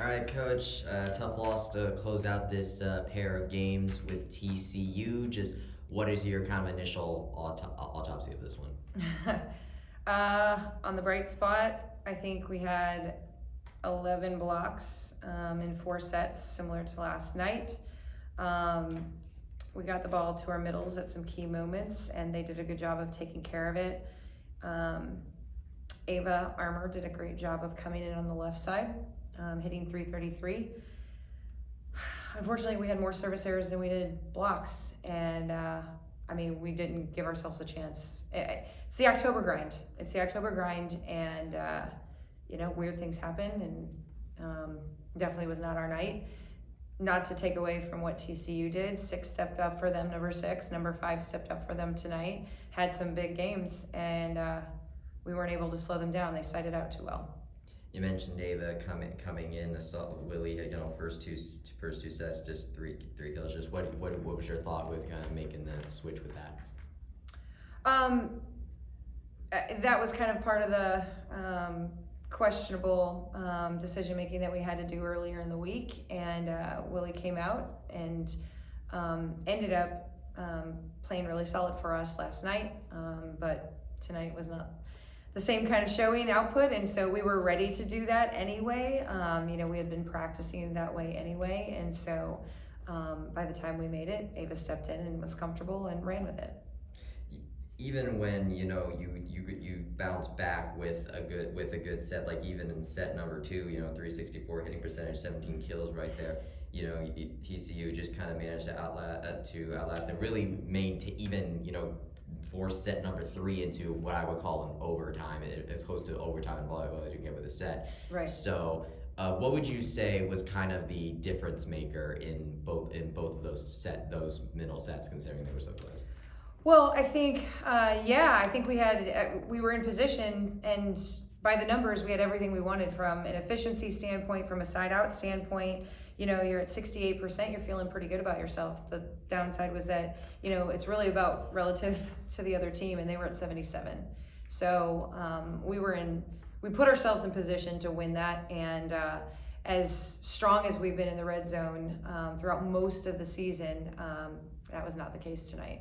All right, Coach. Tough loss to close out this pair of games with TCU. Just what is your kind of initial autopsy of this one? On the bright spot, I think we had 11 blocks in 4 sets, similar to last night. We got the ball to our middles at some key moments, and they did a good job of taking care of it. Ava Armour did a great job of coming in on the left side, hitting 333. Unfortunately, we had more service errors than we did blocks, and we didn't give ourselves a chance. It's the October grind. And weird things happen, and definitely was not our night. Not to take away from what TCU did. 6 stepped up for them, number 6. Number 5 stepped up for them tonight. Had some big games, and we weren't able to slow them down. They sided out too well. You mentioned Ava coming in. Willie, first two sets, just three kills. Just what was your thought with kind of making the switch with that? That was kind of part of the questionable decision making that we had to do earlier in the week, and Willie came out and ended up playing really solid for us last night, but tonight was not the same kind of showing output, and so we were ready to do that anyway. We had been practicing that way anyway, and so by the time we made it, Ava stepped in and was comfortable and ran with it. Even when you bounce back with a good set, like even in set number 2, 364 hitting percentage, 17 kills right there. TCU just kind of managed to outlast and really force set number 3 into what I would call an overtime. It's close to overtime in volleyball as you can get with a set. Right. So, what would you say was kind of the difference maker in both of those middle sets, considering they were so close? Well, I think, we were in position, and by the numbers, we had everything we wanted from an efficiency standpoint, from a side-out standpoint. You're at 68%, you're feeling pretty good about yourself. The downside was that, it's really about relative to the other team, and they were at 77. So we put ourselves in position to win that, and as strong as we've been in the red zone throughout most of the season, that was not the case tonight.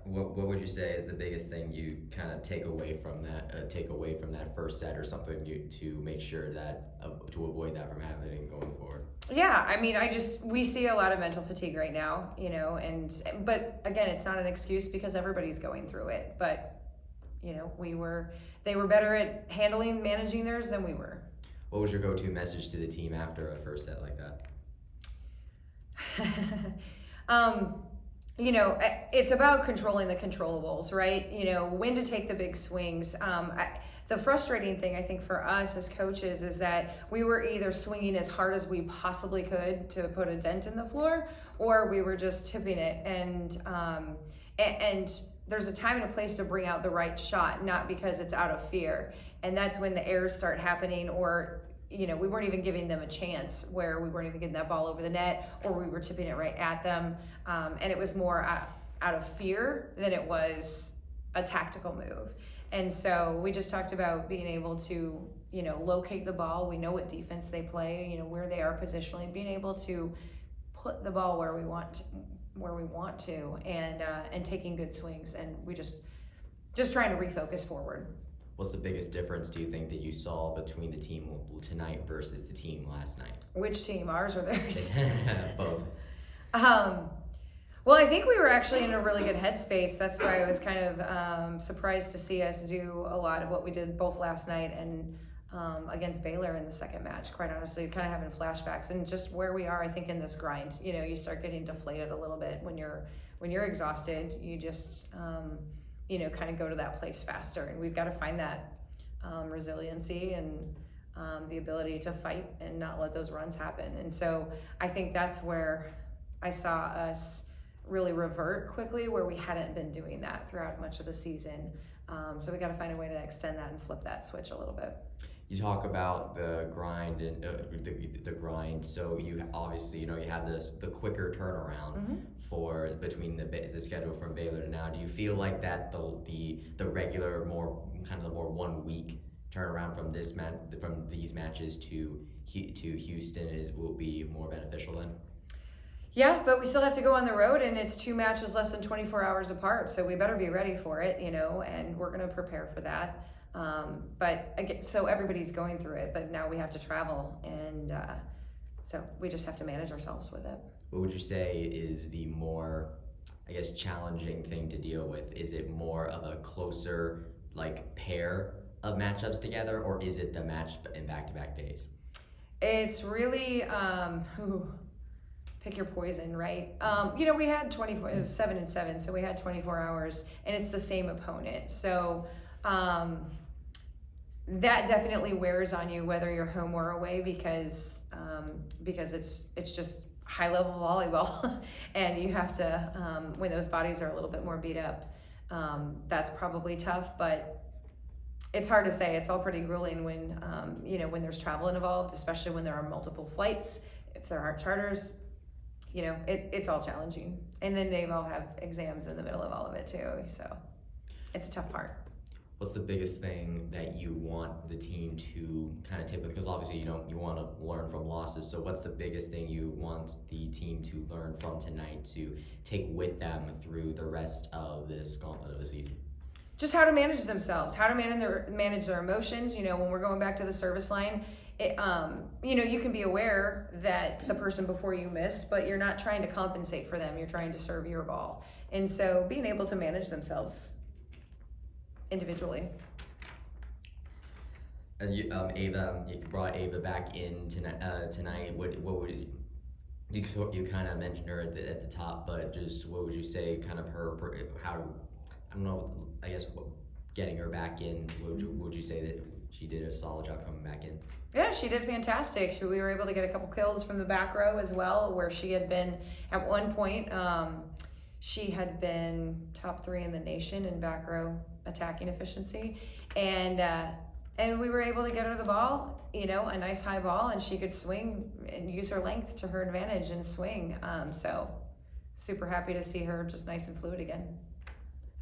What would you say is the biggest thing you kind of take away from that first set, or something to make sure that to avoid that from happening going forward? Yeah, we see a lot of mental fatigue right now, but again, it's not an excuse because everybody's going through it. But they were better at managing theirs than we were. What was your go-to message to the team after a first set like that? It's about controlling the controllables, right? When to take the big swings. The frustrating thing, I think, for us as coaches is that we were either swinging as hard as we possibly could to put a dent in the floor, or we were just tipping it. And there's a time and a place to bring out the right shot, not because it's out of fear. And that's when the errors start happening, or we weren't even giving them a chance, where we weren't even getting that ball over the net, or we were tipping it right at them. And it was more out of fear than it was a tactical move. And so we just talked about being able to, locate the ball. We know what defense they play, where they are positionally, being able to put the ball where we want to, and taking good swings. And we just trying to refocus forward. What's the biggest difference, do you think, that you saw between the team tonight versus the team last night? Which team, ours or theirs? Both. Well, I think we were actually in a really good headspace. That's why I was kind of surprised to see us do a lot of what we did both last night and against Baylor in the second match. Quite honestly, kind of having flashbacks, and just where we are, I think, in this grind. You start getting deflated a little bit when you're exhausted. You just kind of go to that place faster, and we've got to find that resiliency and the ability to fight and not let those runs happen. And so I think that's where I saw us really revert quickly, where we hadn't been doing that throughout much of the season. So we got to find a way to extend that and flip that switch a little bit. You talk about the grind and the grind. So you obviously, you had the quicker turnaround for between the schedule from Baylor to now. Do you feel like that the regular, more 1 week turnaround from these matches to Houston will be more beneficial then? Yeah, but we still have to go on the road, and it's 2 matches less than 24 hours apart, so we better be ready for it, and we're going to prepare for that. But again, so everybody's going through it, but now we have to travel, and so we just have to manage ourselves with it. What would you say is the more, I guess, challenging thing to deal with? Is it more of a closer pair of matchups together, or is it the match in back-to-back days? It's really pick your poison, right? We had 24. It was 7-7, so we had 24 hours, and it's the same opponent. So that definitely wears on you whether you're home or away, because it's just high-level volleyball, and you have to when those bodies are a little bit more beat up. That's probably tough, but it's hard to say. It's all pretty grueling when when there's travel involved, especially when there are multiple flights. If there aren't charters, it's all challenging. And then they all have exams in the middle of all of it too. So it's a tough part. What's the biggest thing that you want the team to kind of take? Because obviously you want to learn from losses. So what's the biggest thing you want the team to learn from tonight to take with them through the rest of this gauntlet of the season? Just how to manage themselves, how to manage their emotions. When we're going back to the service line, you can be aware that the person before you missed, but you're not trying to compensate for them. You're trying to serve your ball. And so being able to manage themselves individually. Ava, you brought Ava back in tonight. What would you kind of mentioned her at the top, but just what would you say kind of how, I don't know, I guess getting her back in, would you say that she did a solid job coming back in? Yeah, she did fantastic. We were able to get a couple kills from the back row as well, where she had been at one point. She had been top 3 in the nation in back row attacking efficiency, and we were able to get her the ball, a nice high ball, and she could swing and use her length to her advantage and swing. So super happy to see her just nice and fluid again.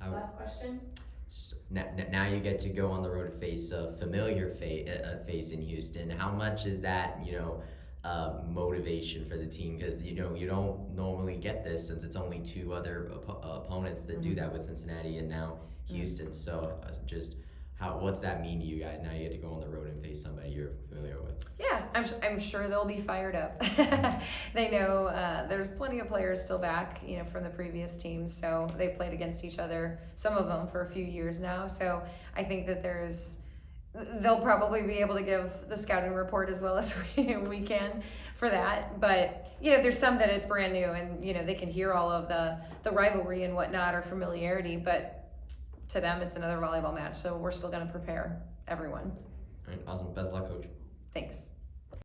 Last question. Now you get to go on the road to face a familiar face in Houston. How much is that, motivation for the team? Because you don't normally get this, since it's only 2 other opponents that do that with Cincinnati and now Houston. So just what's that mean to you guys? Now you get to go on the road and face somebody you're familiar with. Yeah, I'm sure they'll be fired up. They know there's plenty of players still back, from the previous teams. So they've played against each other, some of them for a few years now. So I think that they'll probably be able to give the scouting report as well as we can for that. But there's some that it's brand new, and they can hear all of the rivalry and whatnot, or familiarity, but to them it's another volleyball match. So we're still going to prepare everyone. All right, awesome. Best of luck, Coach. Thanks.